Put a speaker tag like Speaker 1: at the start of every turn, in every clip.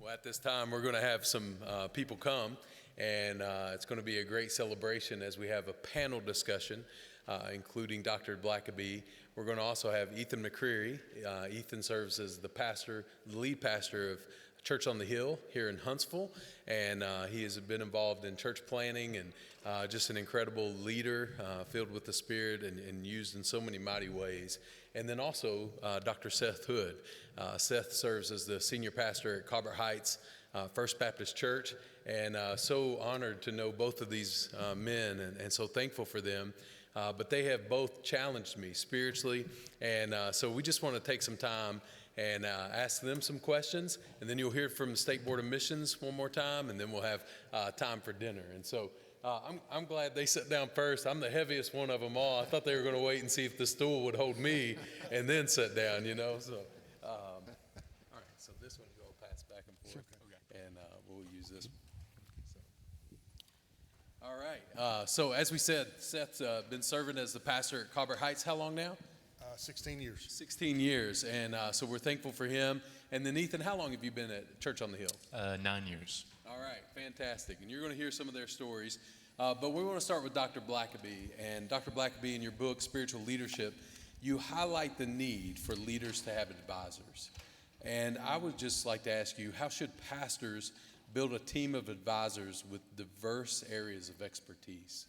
Speaker 1: Well, at this time, we're going to have some people come, and it's going to be a great celebration as we have a panel discussion, including Dr. Blackaby. We're going to also have Ethan McCreary. Ethan serves as the lead pastor of Church on the Hill here in Huntsville, and he has been involved in church planning and just an incredible leader, filled with the Spirit and used in so many mighty ways. And then also Dr. Seth Hood. Seth serves as the senior pastor at Colbert Heights First Baptist Church, and so honored to know both of these men, and so thankful for them. But they have both challenged me spiritually, and so we just want to take some time and ask them some questions, and then you'll hear from the State Board of Missions one more time, and then we'll have time for dinner. And so I'm glad they sat down first. I'm the heaviest one of them all. I thought they were going to wait and see if the stool would hold me and then sit down, you know. So, all right, so this one you'll pass back and forth, okay. And we'll use this one. So. All right, so as we said, Seth's been serving as the pastor at Colbert Heights. How long now?
Speaker 2: 16 years.
Speaker 1: 16 years, and so we're thankful for him. And then Ethan, how long have you been at Church on the Hill?
Speaker 3: 9 years.
Speaker 1: All right, fantastic. And you're going to hear some of their stories. But we want to start with Dr. Blackaby. And Dr. Blackaby, in your book, Spiritual Leadership, you highlight the need for leaders to have advisors. And I would just like to ask you, how should pastors build a team of advisors with diverse areas of expertise?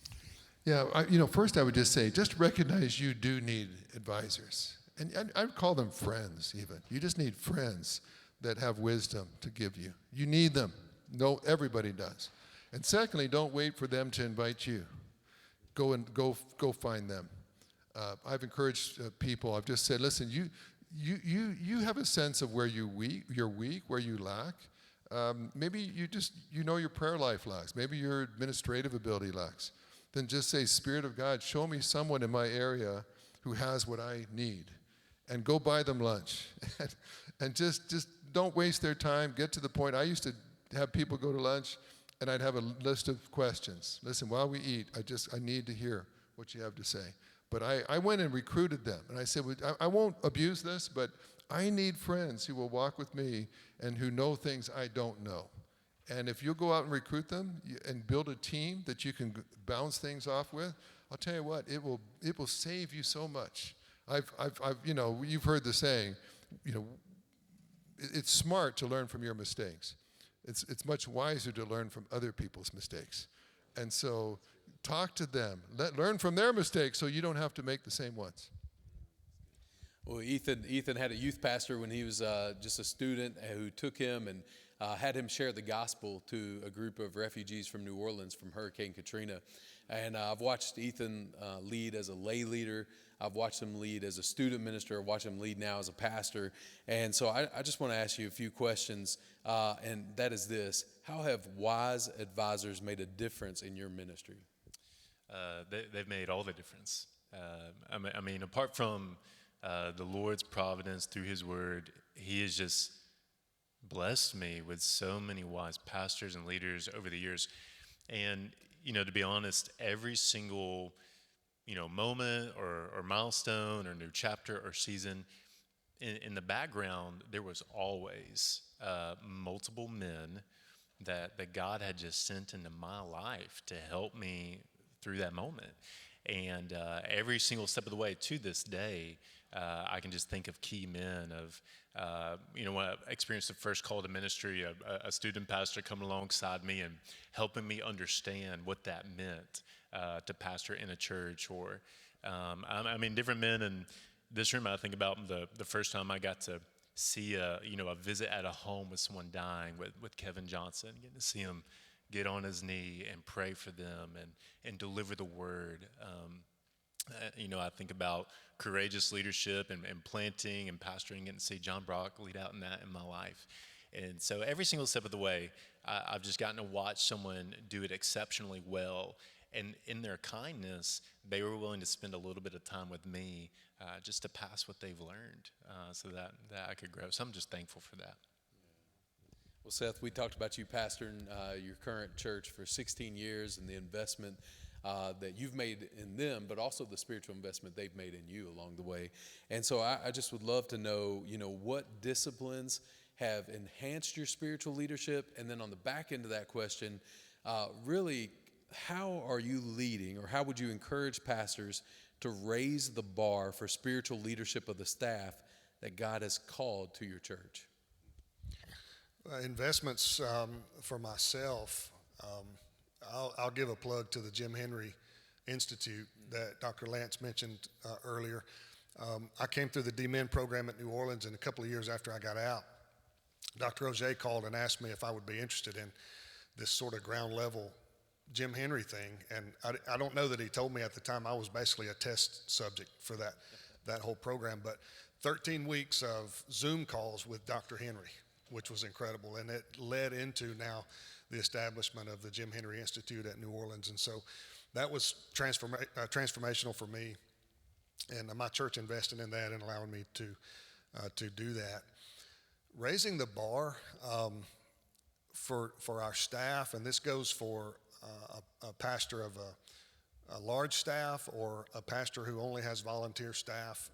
Speaker 4: Yeah, first I would just say, just recognize you do need advisors. And I would call them friends even. You just need friends that have wisdom to give you. You need them. No, everybody does. And secondly, don't wait for them to invite you. Go find them. I've encouraged people. I've just said, listen, you have a sense of where you're weak, where you lack. Maybe you know your prayer life lacks. Maybe your administrative ability lacks. Then just say, Spirit of God, show me someone in my area who has what I need, and go buy them lunch. And just don't waste their time. Get to the point. I used to have people go to lunch, and I'd have a list of questions. Listen, while we eat, I need to hear what you have to say. But I went and recruited them, and I said, I won't abuse this, but I need friends who will walk with me and who know things I don't know. And if you'll go out and recruit them and build a team that you can bounce things off with, I'll tell you what, it will save you so much. You've heard the saying, it's smart to learn from your mistakes. It's much wiser to learn from other people's mistakes. And so talk to them, learn from their mistakes so you don't have to make the same ones.
Speaker 1: Well, Ethan had a youth pastor when he was just a student who took him and had him share the gospel to a group of refugees from New Orleans from Hurricane Katrina. And I've watched Ethan lead as a lay leader. I've watched him lead as a student minister. I've watched him lead now as a pastor. And so I just want to ask you a few questions, and that is this. How have wise advisors made a difference in your ministry?
Speaker 3: They've made all the difference. I mean, apart from the Lord's providence through His Word, He has just blessed me with so many wise pastors and leaders over the years. And, to be honest, every single, moment or milestone or new chapter or season, in the background, there was always multiple men that God had just sent into my life to help me through that moment. And every single step of the way to this day, I can just think of key men when I experienced the first call to ministry, a student pastor coming alongside me and helping me understand what that meant to pastor in a church, or different men in this room. I think about the first time I got to see a visit at a home with someone dying with Kevin Johnson, getting to see him get on his knee and pray for them and deliver the word. I think about courageous leadership and planting and pastoring, and see John Brock lead out in that in my life. And so every single step of the way, I've just gotten to watch someone do it exceptionally well. And in their kindness, they were willing to spend a little bit of time with me just to pass what they've learned so that I could grow. So I'm just thankful for that.
Speaker 1: Well, Seth, we talked about you pastoring your current church for 16 years and the investment that you've made in them, but also the spiritual investment they've made in you along the way. And so I just would love to know, what disciplines have enhanced your spiritual leadership? And then on the back end of that question, really, how are you leading, or how would you encourage pastors to raise the bar for spiritual leadership of the staff that God has called to your church?
Speaker 2: Investments for myself, I'll give a plug to the Jim Henry Institute that Dr. Lance mentioned earlier. I came through the D-Min program at New Orleans, and a couple of years after I got out, Dr. Auger called and asked me if I would be interested in this sort of ground level Jim Henry thing. And I don't know that he told me at the time. I was basically a test subject for that whole program. But 13 weeks of Zoom calls with Dr. Henry, which was incredible. And it led into now the establishment of the Jim Henry Institute at New Orleans. And so that was transformational for me. And my church invested in that and allowing me to do that. Raising the bar for our staff, and this goes for a pastor of a large staff or a pastor who only has volunteer staff.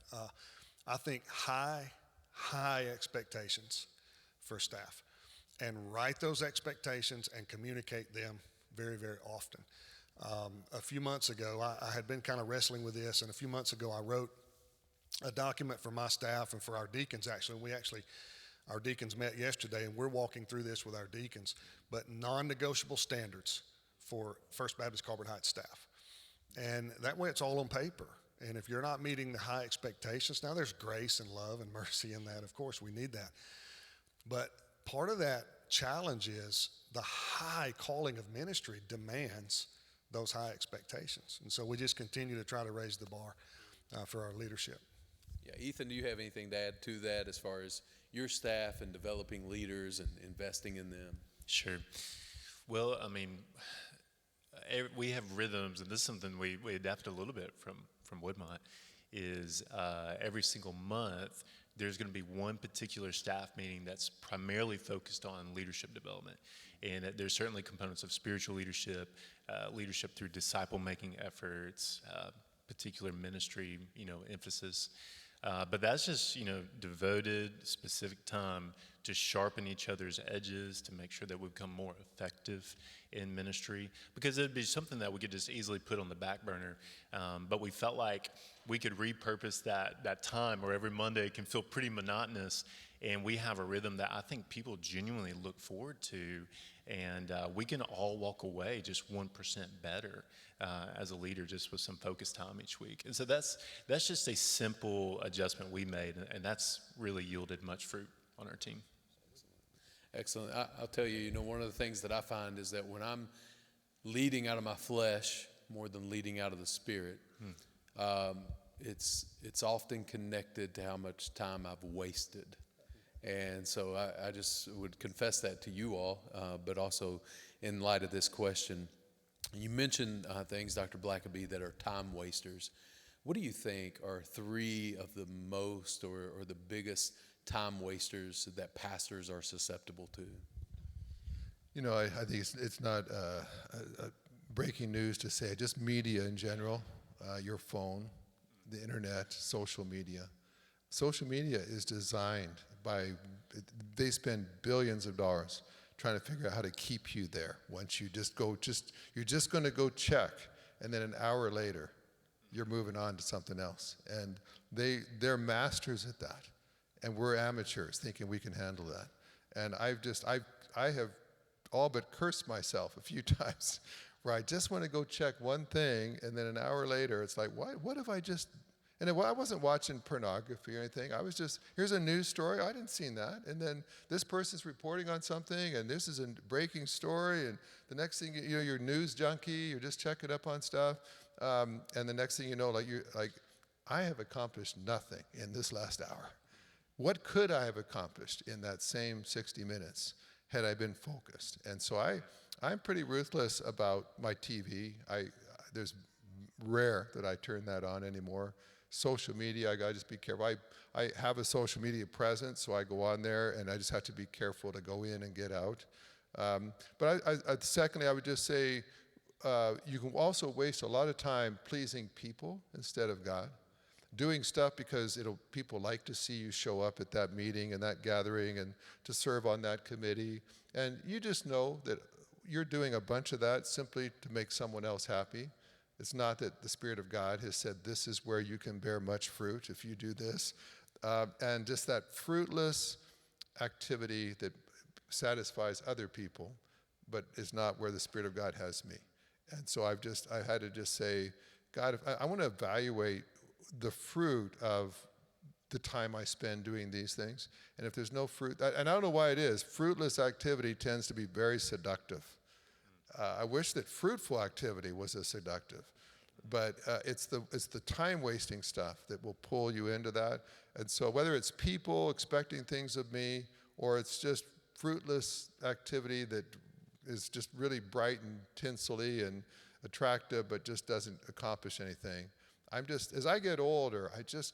Speaker 2: I think high expectations for staff, and write those expectations and communicate them very, very often. A few months ago, I had been kind of wrestling with this, and a few months ago I wrote a document for my staff and for our deacons. Our deacons met yesterday, and we're walking through this with our deacons, but non-negotiable standards for First Baptist Colbert Heights staff. And that way it's all on paper. And if you're not meeting the high expectations, now there's grace and love and mercy in that. Of course, we need that. But part of that challenge is the high calling of ministry demands those high expectations. And so we just continue to try to raise the bar for our leadership.
Speaker 1: Yeah, Ethan, do you have anything to add to that as far as your staff and developing leaders and investing in them?
Speaker 3: Sure. Well, I mean, we have rhythms, and this is something we adapted a little bit from Woodmont, is every single month there's going to be one particular staff meeting that's primarily focused on leadership development. And there's certainly components of spiritual leadership, leadership through disciple-making efforts, particular ministry, emphasis. But that's just, devoted, specific time to sharpen each other's edges, to make sure that we become more effective in ministry. Because it'd be something that we could just easily put on the back burner. But we felt like we could repurpose that time, or every Monday it can feel pretty monotonous. And we have a rhythm that I think people genuinely look forward to. And we can all walk away just 1% better as a leader, just with some focus time each week. And so that's just a simple adjustment we made, and that's really yielded much fruit on our team.
Speaker 1: Excellent. I'll tell you, one of the things that I find is that when I'm leading out of my flesh more than leading out of the spirit, it's often connected to how much time I've wasted. And so I just would confess that to you all, but also in light of this question. You mentioned things, Dr. Blackaby, that are time wasters. What do you think are three of the most or the biggest time wasters that pastors are susceptible to?
Speaker 4: I think it's not breaking news to say, just media in general, your phone, the internet, social media. Social media is designed they spend billions of dollars trying to figure out how to keep you there. Once you're just going to go check, and then an hour later, you're moving on to something else. And they're masters at that, and we're amateurs thinking we can handle that. And I have all but cursed myself a few times, where I just want to go check one thing, and then an hour later, it's like, what if I just? And I wasn't watching pornography or anything. I was just, here's a news story. I didn't see that. And then this person's reporting on something, and this is a breaking story. And the next thing you're a news junkie. You're just checking up on stuff. And the next thing you know, I have accomplished nothing in this last hour. What could I have accomplished in that same 60 minutes had I been focused? And so I'm pretty ruthless about my TV. There's rare that I turn that on anymore. Social media, I gotta just be careful. I have a social media presence, so I go on there, and I just have to be careful to go in and get out. But secondly, I would just say you can also waste a lot of time pleasing people instead of God. doing stuff because people like to see you show up at that meeting and that gathering and to serve on that committee. And you just know that you're doing a bunch of that simply to make someone else happy. It's not that the Spirit of God has said this is where you can bear much fruit if you do this. And just that fruitless activity that satisfies other people, but is not where the Spirit of God has me. And so I had to just say, God, I want to evaluate the fruit of the time I spend doing these things. And if there's no fruit, and I don't know why it is, fruitless activity tends to be very seductive. I wish that fruitful activity was as seductive. But it's the time-wasting stuff that will pull you into that. And so whether it's people expecting things of me, or it's just fruitless activity that is just really bright and tinsely and attractive, but just doesn't accomplish anything. As I get older, I just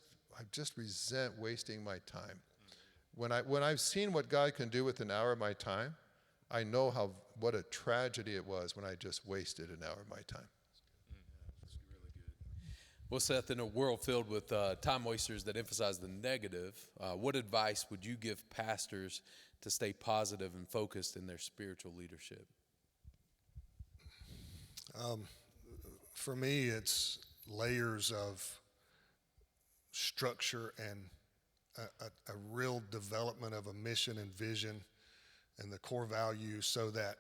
Speaker 4: resent wasting my time. When I've seen what God can do with an hour of my time, I know what a tragedy it was when I just wasted an hour of my time.
Speaker 1: Well, Seth, in a world filled with time wasters that emphasize the negative, what advice would you give pastors to stay positive and focused in their spiritual leadership?
Speaker 2: For me, it's layers of structure and a real development of a mission and vision and the core values, so that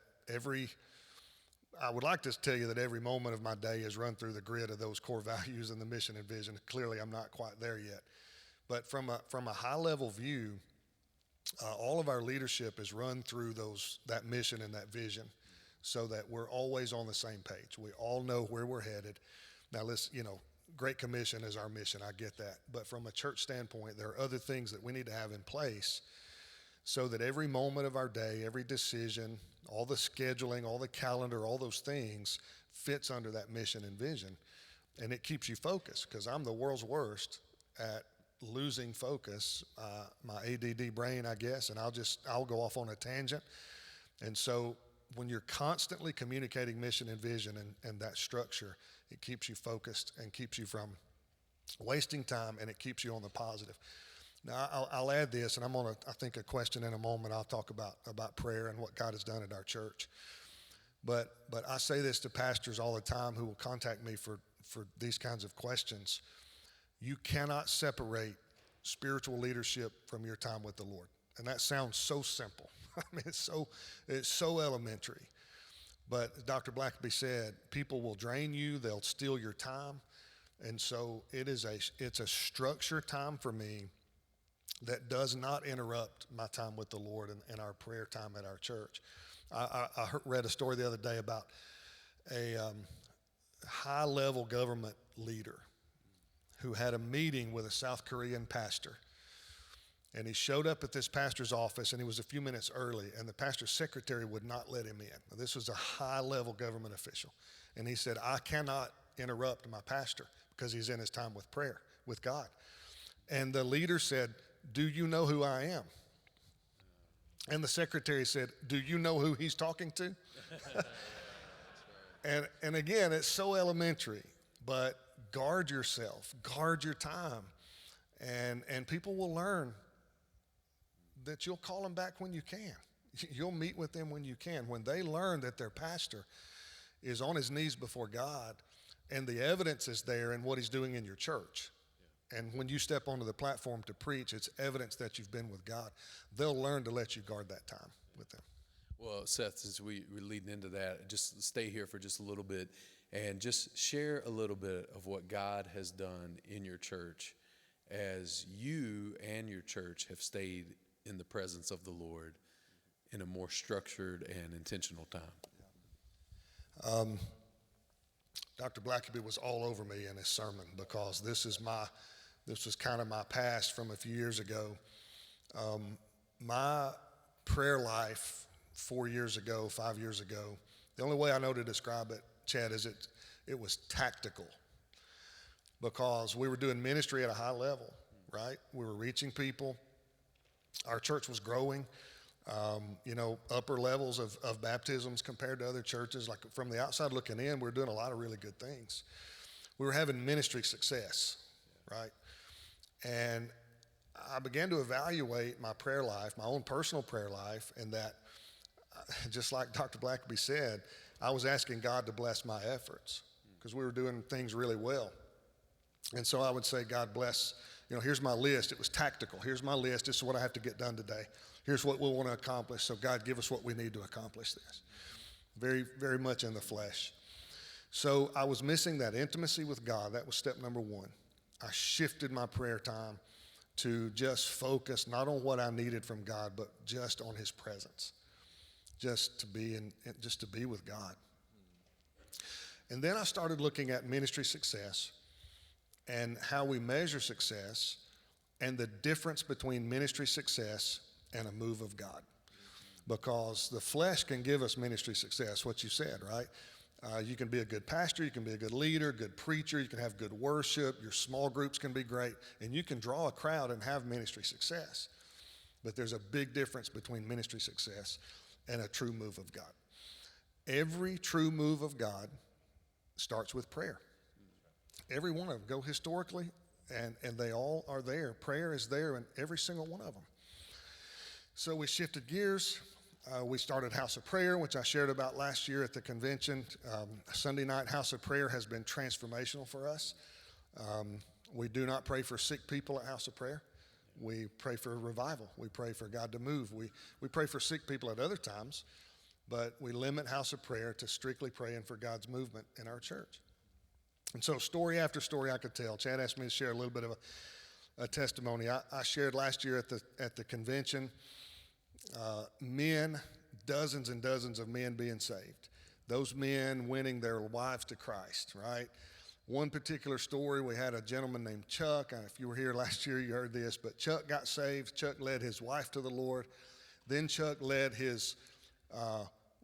Speaker 2: I would like to tell you that every moment of my day is run through the grid of those core values and the mission and vision. Clearly, I'm not quite there yet. But from a high-level view, all of our leadership is run through that mission and that vision, so that we're always on the same page. We all know where we're headed. Now, Great Commission is our mission. I get that. But from a church standpoint, there are other things that we need to have in place so that every moment of our day, every decision, all the scheduling, all the calendar, all those things fits under that mission and vision. And it keeps you focused, because I'm the world's worst at losing focus, my ADD brain, I guess, and I'll go off on a tangent. And so when you're constantly communicating mission and vision and that structure, it keeps you focused and keeps you from wasting time, and it keeps you on the positive. Now, I'll add this, and I think a question in a moment. I'll talk about prayer and what God has done at our church. But I say this to pastors all the time who will contact me for these kinds of questions. You cannot separate spiritual leadership from your time with the Lord. And that sounds so simple. I mean, it's so elementary. But as Dr. Blackaby said, people will drain you, they'll steal your time. And so it's a structured time for me that does not interrupt my time with the Lord and our prayer time at our church. I read a story the other day about a high-level government leader who had a meeting with a South Korean pastor. And he showed up at this pastor's office, and he was a few minutes early, and the pastor's secretary would not let him in. Now, this was a high-level government official. And he said, I cannot interrupt my pastor because he's in his time with prayer, with God. And the leader said, do you know who I am? And the secretary said, do you know who he's talking to? And again, it's so elementary, but guard yourself, guard your time, and people will learn that you'll call them back when you can. You'll meet with them when you can. When they learn that their pastor is on his knees before God, and the evidence is there in what he's doing in your church, and when you step onto the platform to preach, it's evidence that you've been with God. They'll learn to let you guard that time with them.
Speaker 1: Well, Seth, since we're leading into that, just stay here for just a little bit and just share a little bit of what God has done in your church as you and your church have stayed in the presence of the Lord in a more structured and intentional time.
Speaker 2: Dr. Blackaby was all over me in his sermon, because this was kind of my past from a few years ago. My prayer life 5 years ago, the only way I know to describe it, Chad, is it was tactical, because we were doing ministry at a high level, right? We were reaching people. Our church was growing, upper levels of baptisms compared to other churches. Like, from the outside looking in, we were doing a lot of really good things. We were having ministry success, right? And I began to evaluate my prayer life, my own personal prayer life, and that, just like Dr. Blackaby said, I was asking God to bless my efforts because we were doing things really well. And so I would say, God bless, here's my list. It was tactical. Here's my list. This is what I have to get done today. Here's what we want to accomplish. So God, give us what we need to accomplish this. Very, very much in the flesh. So I was missing that intimacy with God. That was step number one. I shifted my prayer time to just focus not on what I needed from God, but just on his presence, just to be with God. And then I started looking at ministry success and how we measure success and the difference between ministry success and a move of God. Because the flesh can give us ministry success, what you said, right? You can be a good pastor, you can be a good leader, good preacher, you can have good worship, your small groups can be great, and you can draw a crowd and have ministry success. But there's a big difference between ministry success and a true move of God. Every true move of God starts with prayer. Every one of them, go historically, and they all are there. Prayer is there in every single one of them. So we shifted gears. We started House of Prayer, which I shared about last year at the convention. Sunday night House of Prayer has been transformational for us. We do not pray for sick people at House of Prayer. We pray for revival. We pray for God to move. We pray for sick people at other times, but we limit House of Prayer to strictly praying for God's movement in our church. And so story after story I could tell. Chad asked me to share a little bit of a testimony. I shared last year at the convention, men, dozens and dozens of men being saved. Those men winning their wives to Christ, right? One particular story, we had a gentleman named Chuck. If you were here last year, you heard this, but Chuck got saved. Chuck led his wife to the Lord. Then Chuck led his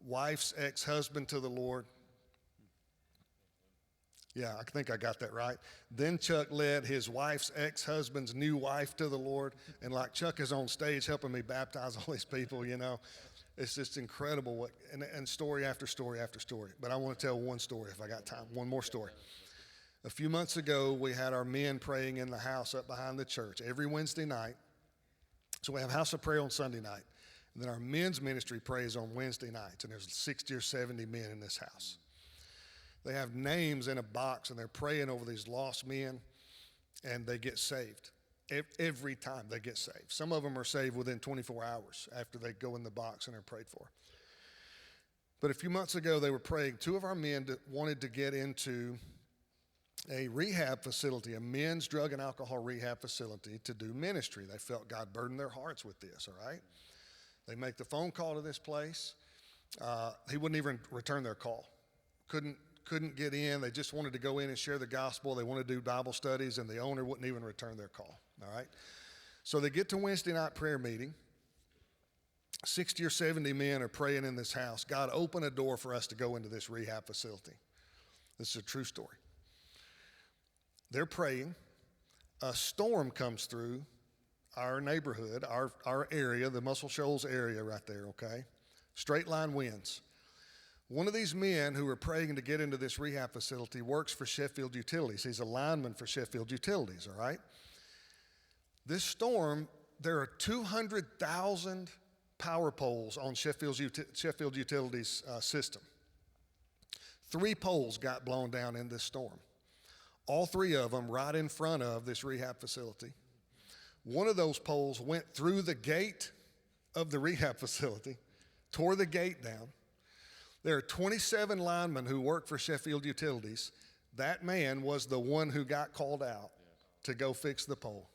Speaker 2: wife's ex-husband to the Lord. Yeah, I think I got that right. Then Chuck led his wife's ex-husband's new wife to the Lord. And like Chuck is on stage helping me baptize all these people, It's just incredible and story after story after story. But I want to tell one story if I got time, one more story. A few months ago, we had our men praying in the house up behind the church every Wednesday night. So we have House of Prayer on Sunday night. And then our men's ministry prays on Wednesday nights. And there's 60 or 70 men in this house. They have names in a box, and they're praying over these lost men, and they get saved. Every time they get saved. Some of them are saved within 24 hours after they go in the box and are prayed for. But a few months ago, they were praying. Two of our men wanted to get into a rehab facility, a men's drug and alcohol rehab facility, to do ministry. They felt God burdened their hearts with this, all right? They make the phone call to this place. He wouldn't even return their call. Couldn't get in. They just wanted to go in and share the gospel. They wanted to do Bible studies, and the owner wouldn't even return their call, all right? So they get to Wednesday night prayer meeting. 60 or 70 men are praying in this house. God, open a door for us to go into this rehab facility. This is a true story. They're praying. A storm comes through our neighborhood, our area, the Muscle Shoals area right there, okay? Straight line winds. One of these men who were praying to get into this rehab facility works for Sheffield Utilities. He's a lineman for Sheffield Utilities, all right? This storm, there are 200,000 power poles on Sheffield Utilities system. 3 poles got blown down in this storm. All 3 of them right in front of this rehab facility. One of those poles went through the gate of the rehab facility, tore the gate down. There are 27 linemen who work for Sheffield Utilities. That man was the one who got called out to go fix the pole.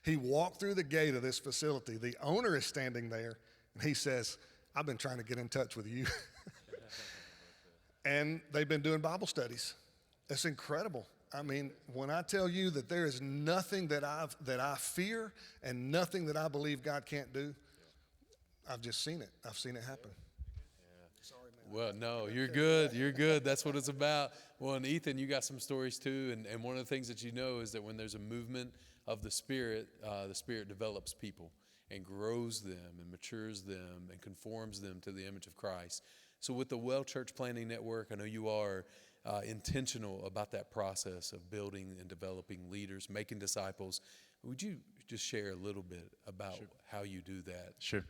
Speaker 2: He walked through the gate of this facility. The owner is standing there, and he says, I've been trying to get in touch with you. And they've been doing Bible studies. It's incredible. I mean, when I tell you that there is nothing that I fear and nothing that I believe God can't do, I've just seen it. I've seen it happen. Sorry, man.
Speaker 1: Well, no, you're good. You're good. That's what it's about. Well, and Ethan, you got some stories too. And one of the things that you know is that when there's a movement of the Spirit develops people and grows them and matures them and conforms them to the image of Christ. So with the Well Church Planning Network, I know you are, intentional about that process of building and developing leaders, making disciples. Would you just share a little bit about how you do that?
Speaker 3: Sure.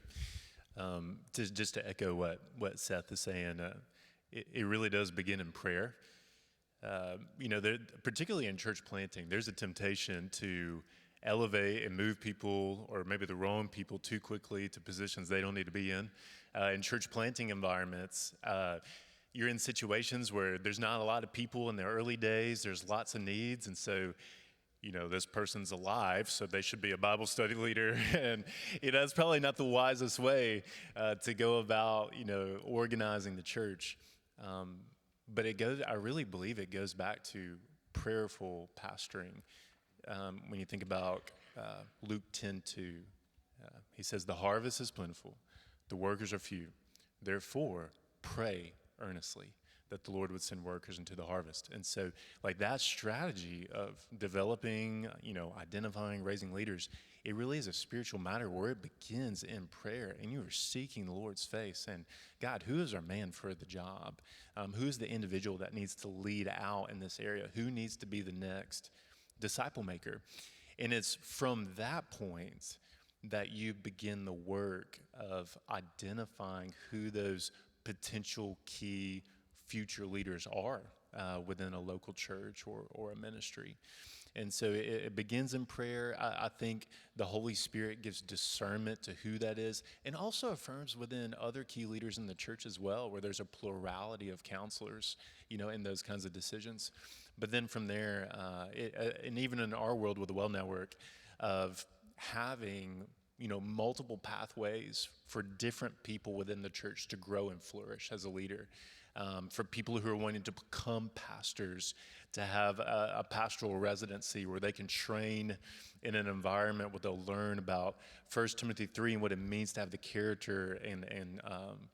Speaker 3: Just to echo what Seth is saying, it really does begin in prayer. Particularly in church planting, there's a temptation to elevate and move people, or maybe the wrong people, too quickly to positions they don't need to be in. In church planting environments, you're in situations where there's not a lot of people in the early days, there's lots of needs, and so this person's alive, so they should be a Bible study leader. And that's probably not the wisest way to go about, organizing the church. But I really believe it goes back to prayerful pastoring. When you think about Luke 10:2, he says, "The harvest is plentiful, the workers are few. Therefore, pray earnestly that the Lord would send workers into the harvest." And so, that strategy of developing, identifying, raising leaders, it really is a spiritual matter where it begins in prayer, and you are seeking the Lord's face. And God, who is our man for the job? Who is the individual that needs to lead out in this area? Who needs to be the next disciple maker? And it's from that point that you begin the work of identifying who those potential key future leaders are within a local church or a ministry. And so it begins in prayer. I think the Holy Spirit gives discernment to who that is, and also affirms within other key leaders in the church as well, where there's a plurality of counselors, in those kinds of decisions. But then from there, and even in our world with the Well Network, of having multiple pathways for different people within the church to grow and flourish as a leader. For people who are wanting to become pastors, to have a pastoral residency where they can train in an environment where they'll learn about 1 Timothy 3 and what it means to have the character and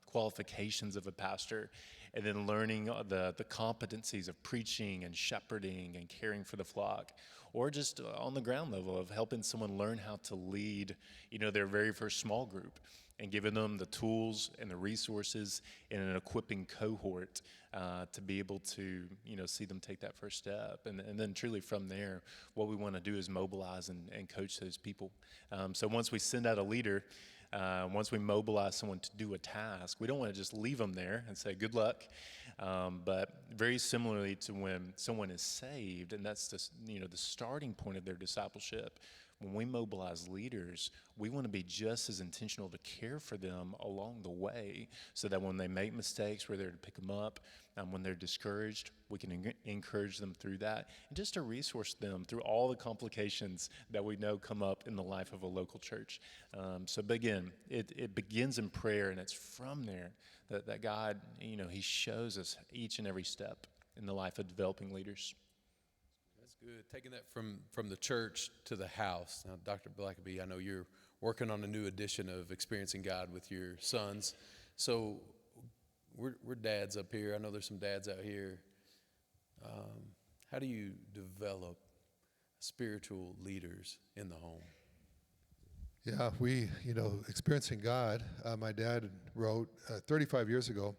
Speaker 3: qualifications of a pastor, and then learning the competencies of preaching and shepherding and caring for the flock, or just on the ground level of helping someone learn how to lead, their very first small group, and giving them the tools and the resources and an equipping cohort to be able to, see them take that first step. And then truly from there, what we want to do is mobilize and coach those people. So once we send out a leader, once we mobilize someone to do a task, we don't want to just leave them there and say, good luck. But very similarly to when someone is saved, and that's the starting point of their discipleship, when we mobilize leaders, we want to be just as intentional to care for them along the way, so that when they make mistakes, we're there to pick them up. When they're discouraged, we can encourage them through that, and just to resource them through all the complications that we know come up in the life of a local church. So again, it begins in prayer, and it's from there that God, He shows us each and every step in the life of developing leaders.
Speaker 1: That's good. Taking that from the church to the house. Now, Dr. Blackaby, I know you're working on a new edition of Experiencing God with your sons. So we're dads up here. I know there's some dads out here. How do you develop spiritual leaders in the home?
Speaker 4: Yeah, we, Experiencing God, my dad wrote 35 years ago.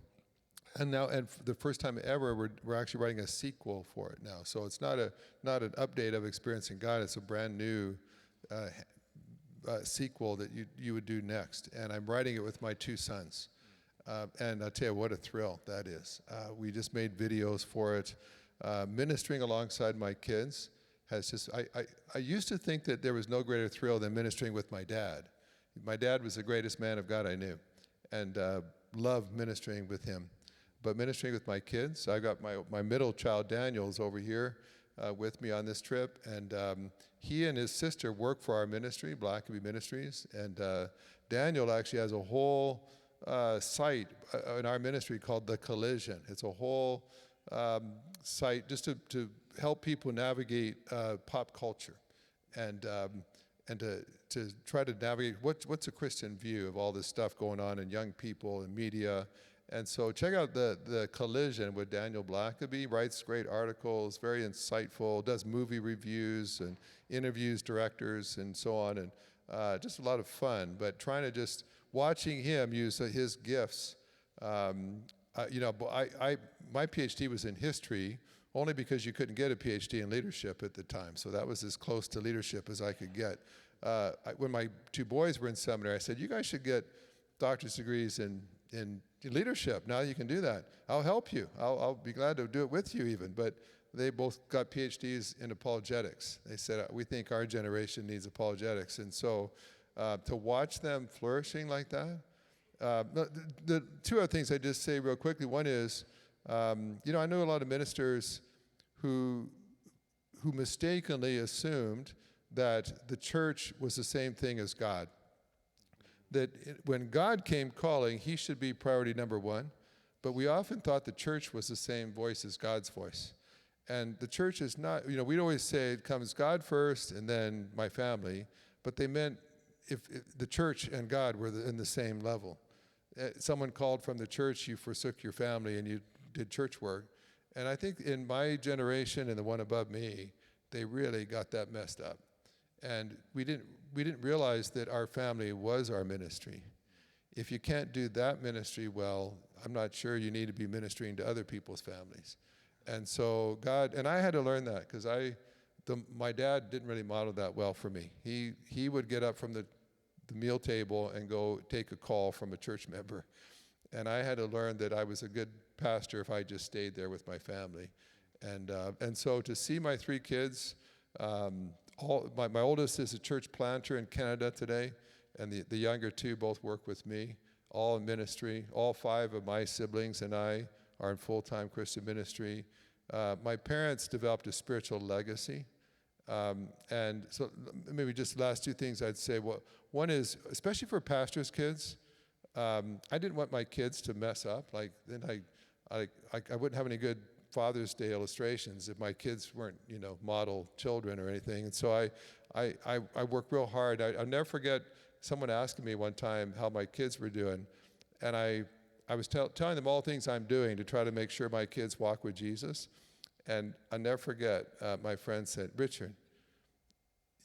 Speaker 4: And for the first time ever, we're actually writing a sequel for it now. So it's not an update of Experiencing God. It's a brand new sequel that you would do next. And I'm writing it with my two sons. And I'll tell you what a thrill that is. We just made videos for it. Ministering alongside my kids has just, I used to think that there was no greater thrill than ministering with my dad. My dad was the greatest man of God I knew, and loved ministering with him. But ministering with my kids, I got my middle child, Daniel's over here with me on this trip, and he and his sister work for our ministry, Blackaby Ministries, and Daniel actually has a whole site in our ministry called The Collision. It's a whole site just to help people navigate pop culture, and to try to navigate what's a Christian view of all this stuff going on in young people and media. And so check out the Collision with Daniel Blackaby. Writes great articles, very insightful, does movie reviews and interviews directors and so on, and just a lot of fun. But trying to just watching him use his gifts My PhD was in history only because you couldn't get a PhD in leadership at the time. So that was as close to leadership as I could get. When my two boys were in seminary, I said, you guys should get doctor's degrees in leadership. Now you can do that. I'll help you. I'll be glad to do it with you even. But they both got PhDs in apologetics. They said, we think our generation needs apologetics. And so to watch them flourishing like that, the two other things I just say real quickly. One is, I know a lot of ministers who mistakenly assumed that the church was the same thing as God. That when God came calling, he should be priority number one. But we often thought the church was the same voice as God's voice. And the church is not, we'd always say it comes God first and then my family. But they meant if the church and God were in the same level. Someone called from the church, you forsook your family and you did church work. And I think in my generation and the one above me, they really got that messed up. And we didn't realize that our family was our ministry. If you can't do that ministry well, I'm not sure you need to be ministering to other people's families. And so God, and I had to learn that because my dad didn't really model that well for me. He would get up from the meal table and go take a call from a church member. And I had to learn that I was a good pastor if I just stayed there with my family. And so to see my three kids, my oldest is a church planter in Canada today, and the younger two both work with me, all in ministry. All five of my siblings and I are in full-time Christian ministry. My parents developed a spiritual legacy. And so maybe just the last two things I'd say. Well, one is, especially for pastors' kids, I didn't want my kids to mess up. Like, then I wouldn't have any good Father's Day illustrations if my kids weren't, model children or anything. And so I work real hard. I'll never forget someone asking me one time how my kids were doing. And I was telling them all things I'm doing to try to make sure my kids walk with Jesus. And I'll never forget, my friend said, Richard,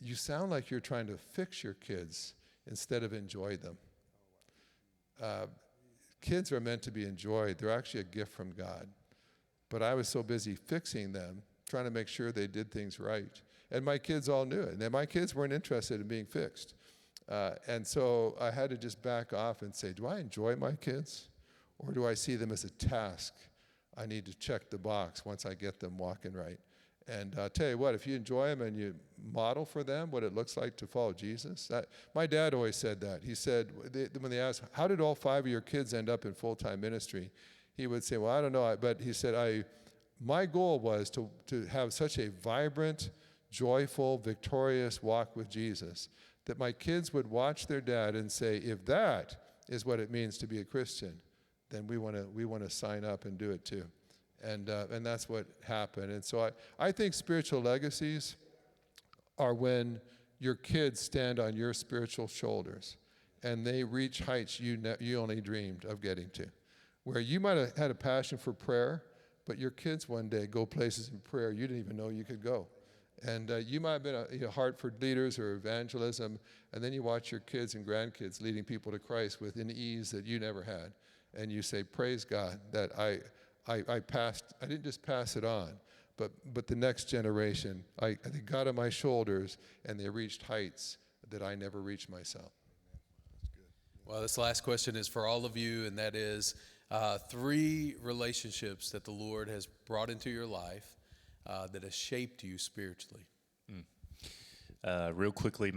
Speaker 4: you sound like you're trying to fix your kids instead of enjoy them. Kids are meant to be enjoyed. They're actually a gift from God. But I was so busy fixing them, trying to make sure they did things right. And my kids all knew it. And my kids weren't interested in being fixed. And so I had to just back off and say, do I enjoy my kids? Or do I see them as a task? I need to check the box once I get them walking right. And I'll tell you what, if you enjoy them and you model for them what it looks like to follow Jesus. My dad always said that. He said, when they asked, how did all five of your kids end up in full-time ministry? He would say, well, I don't know. But he said, my goal was to have such a vibrant, joyful, victorious walk with Jesus that my kids would watch their dad and say, if that is what it means to be a Christian, then we want to sign up and do it too. And that's what happened. And so I think spiritual legacies are when your kids stand on your spiritual shoulders and they reach heights you only dreamed of getting to. Where you might have had a passion for prayer, but your kids one day go places in prayer you didn't even know you could go. And you might have been a heart for leaders or evangelism, and then you watch your kids and grandkids leading people to Christ with an ease that you never had. And you say, praise God that I didn't just pass it on, but the next generation, they got on my shoulders and they reached heights that I never reached myself.
Speaker 1: Well, this last question is for all of you, and that is 3 relationships that the Lord has brought into your life that has shaped you spiritually.
Speaker 3: Real quickly,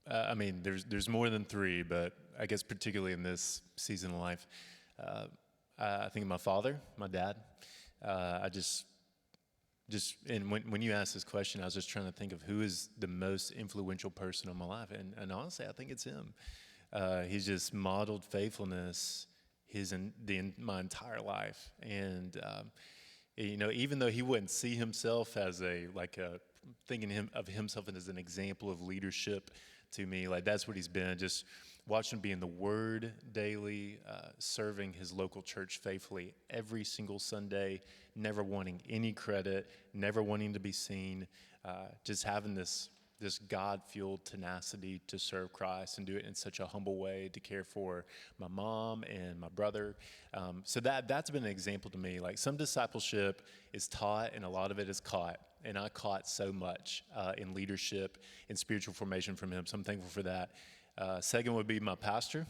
Speaker 3: there's more than 3, but I guess particularly in this season of life, I think of my father, my dad. And when you asked this question, I was just trying to think of who is the most influential person in my life, and honestly, I think it's him. He's just modeled faithfulness my entire life, and even though he wouldn't see himself as thinking of himself as an example of leadership to me, like that's what he's been. Just watching him be in the Word daily, serving his local church faithfully every single Sunday, never wanting any credit, never wanting to be seen, just having this this God-fueled tenacity to serve Christ and do it in such a humble way, to care for my mom and my brother. So that's been an example to me. Like, some discipleship is taught and a lot of it is caught. And I caught so much in leadership and spiritual formation from him. So I'm thankful for that. Second would be my pastor.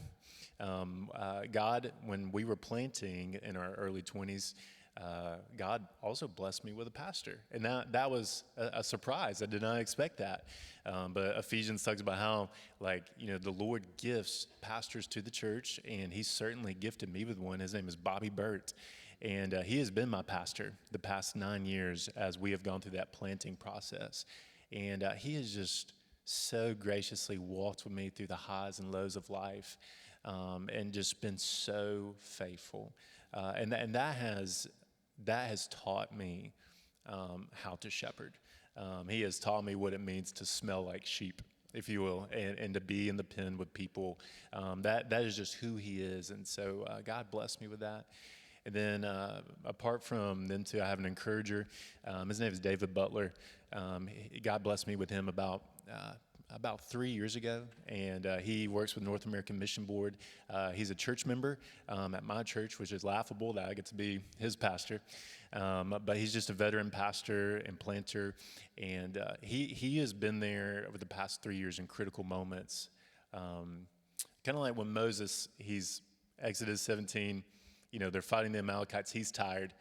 Speaker 3: God, when we were planting in our early 20s, God also blessed me with a pastor. And that was a surprise. I did not expect that. But Ephesians talks about how, the Lord gifts pastors to the church, and he certainly gifted me with one. His name is Bobby Burt. And he has been my pastor the past 9 years as we have gone through that planting process. And he has just so graciously walked with me through the highs and lows of life, and just been so faithful. And that has taught me how to shepherd. He has taught me what it means to smell like sheep, if you will, and to be in the pen with people. That is just who he is. And so God blessed me with that. And then apart from them two, I have an encourager. His name is David Butler. God blessed me with him about 3 years ago, and he works with North American Mission Board. He's a church member at my church, which is laughable that I get to be his pastor. But he's just a veteran pastor and planter, and he has been there over the past 3 years in critical moments. Kind of like when Moses, he's Exodus 17, they're fighting the Amalekites, he's tired,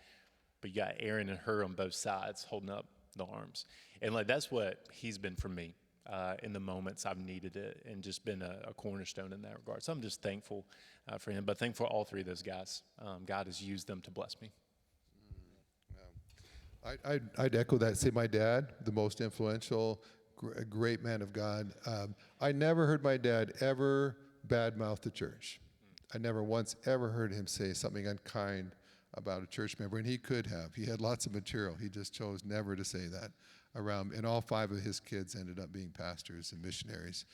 Speaker 3: but you got Aaron and Hur on both sides holding up the arms. And that's what he's been for me. In the moments I've needed it, and just been a cornerstone in that regard. So I'm just thankful for him, but thankful for all three of those guys. God has used them to bless me.
Speaker 4: I'd echo that. Say my dad, the most influential, great man of God. I never heard my dad ever badmouth the church. I never once ever heard him say something unkind about a church member, and he could have. He had lots of material. He just chose never to say that around, and all 5 of his kids ended up being pastors and missionaries.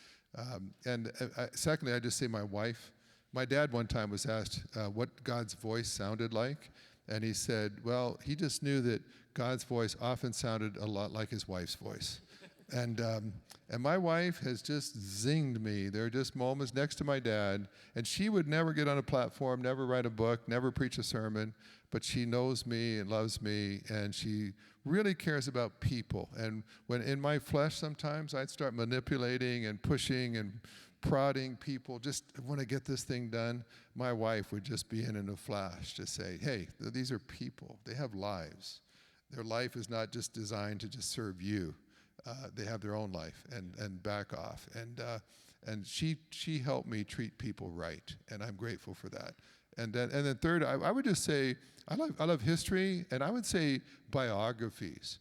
Speaker 4: Secondly, I just say my wife. My dad one time was asked what God's voice sounded like, and he said, well, he just knew that God's voice often sounded a lot like his wife's voice. And my wife has just zinged me. There are just moments next to my dad, and she would never get on a platform, never write a book, never preach a sermon, but she knows me and loves me, and she really cares about people. And when in my flesh sometimes I'd start manipulating and pushing and prodding people, just want to get this thing done, my wife would just be in a flash to say, hey, these are people. They have lives. Their life is not just designed to just serve you. They have their own life, and back off. And she helped me treat people right, and I'm grateful for that. And then third, I would just say I love history, and I would say biographies.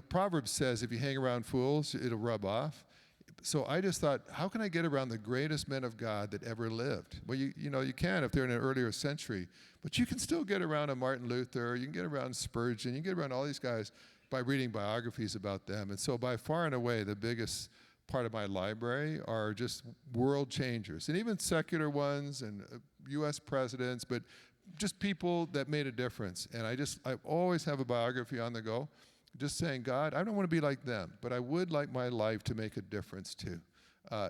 Speaker 4: Proverbs says if you hang around fools, it'll rub off. So I just thought, how can I get around the greatest men of God that ever lived? Well, you can if they're in an earlier century, but you can still get around a Martin Luther, you can get around Spurgeon, you can get around all these guys by reading biographies about them. And so by far and away, the biggest part of my library are just world changers, and even secular ones and U.S. presidents, but just people that made a difference. And I always have a biography on the go, just saying, God, I don't want to be like them, but I would like my life to make a difference too.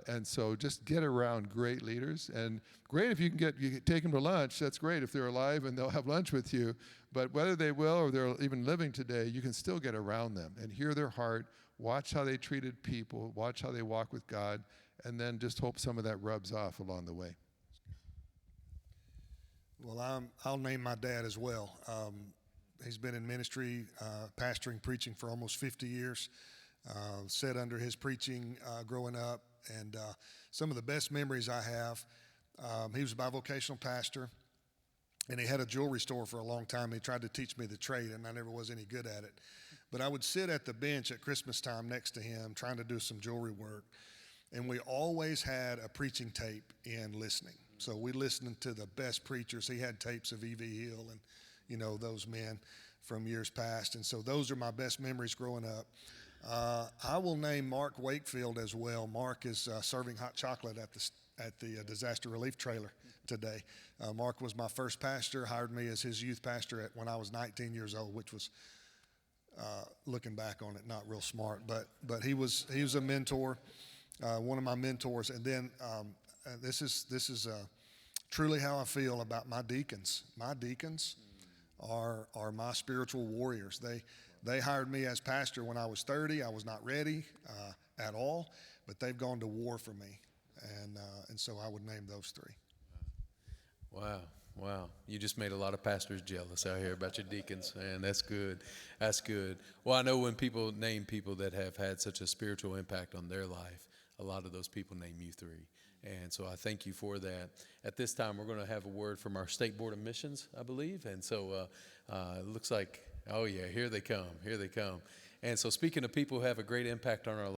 Speaker 4: And so just get around great leaders, and great if you can take them to lunch. That's great if they're alive and they'll have lunch with you. But whether they will or they're even living today, you can still get around them and hear their heart, watch how they treated people, watch how they walk with God, and then just hope some of that rubs off along the way.
Speaker 2: Well, I'll name my dad as well. He's been in ministry, pastoring, preaching for almost 50 years. Sat under his preaching growing up, and some of the best memories I have, he was a bivocational pastor, and he had a jewelry store for a long time. He tried to teach me the trade, and I never was any good at it. But I would sit at the bench at Christmas time next to him trying to do some jewelry work, and we always had a preaching tape in listening. So we listened to the best preachers. He had tapes of E.V. Hill and, those men from years past. And so those are my best memories growing up. I will name Mark Wakefield as well. Mark is serving hot chocolate at the disaster relief trailer today. Mark was my first pastor, hired me as his youth pastor when I was 19 years old, which was looking back on it, not real smart, but he was a mentor, one of my mentors. And then this is truly how I feel about my deacons. My deacons are my spiritual warriors. They hired me as pastor when I was 30. I was not ready at all, but they've gone to war for me, and so I would name those three.
Speaker 1: Wow. You just made a lot of pastors jealous out here about your deacons, man. That's good. That's good. Well, I know when people name people that have had such a spiritual impact on their life, a lot of those people name you three. And so I thank you for that. At this time, we're going to have a word from our State Board of Missions, I believe. And so it looks like, oh, yeah, here they come. And so speaking of people who have a great impact on our